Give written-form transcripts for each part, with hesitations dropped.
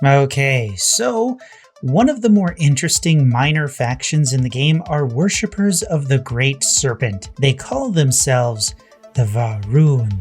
Okay, so one of the more interesting minor factions in the game are worshippers of the Great Serpent. They call themselves the Va'ruun.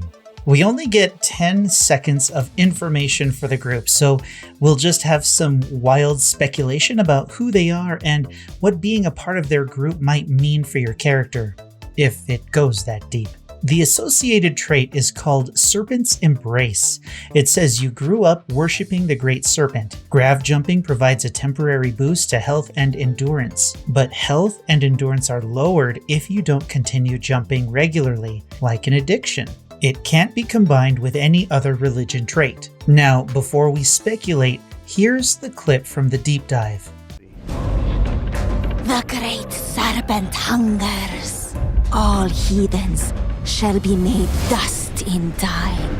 We only get 10 seconds of information for the group, so we'll just have some wild speculation about who they are and what being a part of their group might mean for your character, if it goes that deep. The associated trait is called Serpent's Embrace. It says you grew up worshipping the Great Serpent. Grav jumping provides a temporary boost to health and endurance, but health and endurance are lowered if you don't continue jumping regularly, like an addiction. It can't be combined with any other religion trait. Now, before we speculate, here's the clip from the deep dive. The Great Serpent hungers. All heathens shall be made dust in time.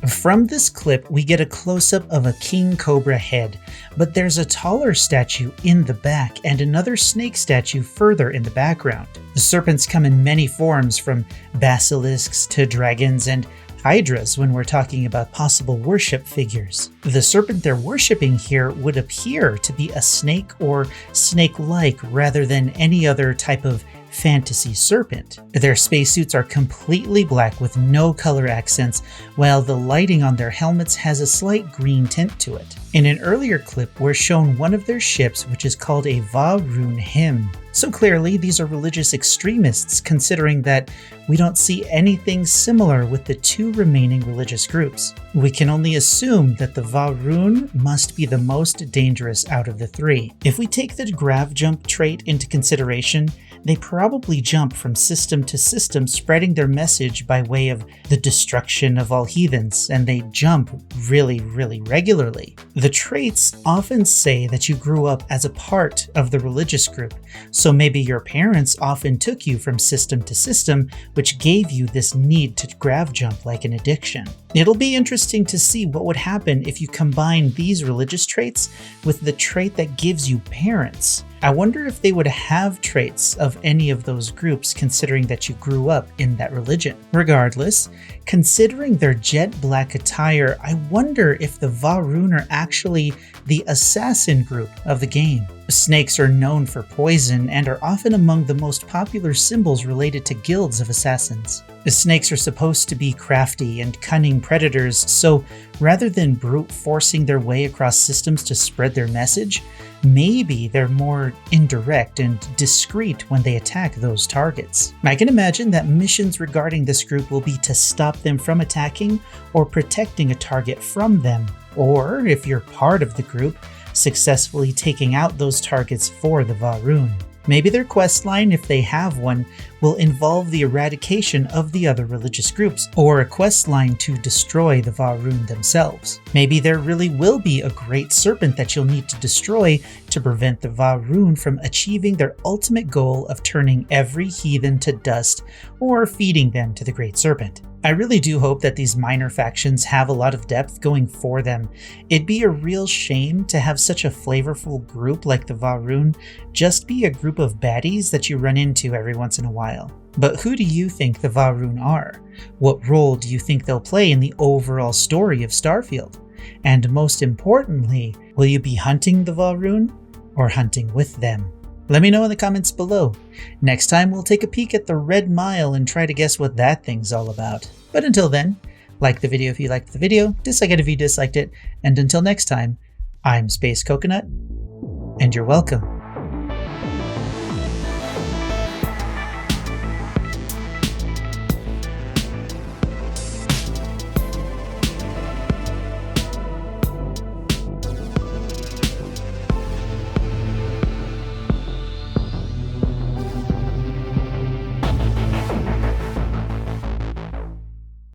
From this clip, we get a close-up of a king cobra head, but there's a taller statue in the back and another snake statue further in the background. The serpents come in many forms, from basilisks to dragons and hydras when we're talking about possible worship figures. The serpent they're worshipping here would appear to be a snake or snake-like rather than any other type of fantasy serpent. Their spacesuits are completely black with no color accents, while the lighting on their helmets has a slight green tint to it. In an earlier clip, we're shown one of their ships, which is called a Va'ruun hymn. So clearly, these are religious extremists, considering that we don't see anything similar with the two remaining religious groups. We can only assume that the Va'ruun must be the most dangerous out of the three. If we take the grav jump trait into consideration, they probably jump from system to system, spreading their message by way of the destruction of all heathens, and they jump really regularly. The traits often say that you grew up as a part of the religious group, so maybe your parents often took you from system to system, which gave you this need to grav jump like an addiction. It'll be interesting to see what would happen if you combine these religious traits with the trait that gives you parents. I wonder if they would have traits of any of those groups, considering that you grew up in that religion. Regardless, considering their jet black attire, I wonder if the Va'ruun are actually the assassin group of the game. Snakes are known for poison and are often among the most popular symbols related to guilds of assassins. The snakes are supposed to be crafty and cunning predators, so rather than brute forcing their way across systems to spread their message, maybe they're more indirect and discreet when they attack those targets. I can imagine that missions regarding this group will be to stop them from attacking or protecting a target from them, or if you're part of the group, successfully taking out those targets for the Va'ruun. Maybe their questline, if they have one, will involve the eradication of the other religious groups, or a questline to destroy the Va'ruun themselves. Maybe there really will be a great serpent that you'll need to destroy to prevent the Va'ruun from achieving their ultimate goal of turning every heathen to dust or feeding them to the great serpent. I really do hope that these minor factions have a lot of depth going for them. It'd be a real shame to have such a flavorful group like the Va'ruun just be a group of baddies that you run into every once in a while. But who do you think the Va'ruun are? What role do you think they'll play in the overall story of Starfield? And most importantly, will you be hunting the Va'ruun or hunting with them? Let me know in the comments below. Next time we'll take a peek at the Red Mile and try to guess what that thing's all about. But until then, like the video if you liked the video, dislike it if you disliked it, and until next time, I'm Space Coconut, and you're welcome.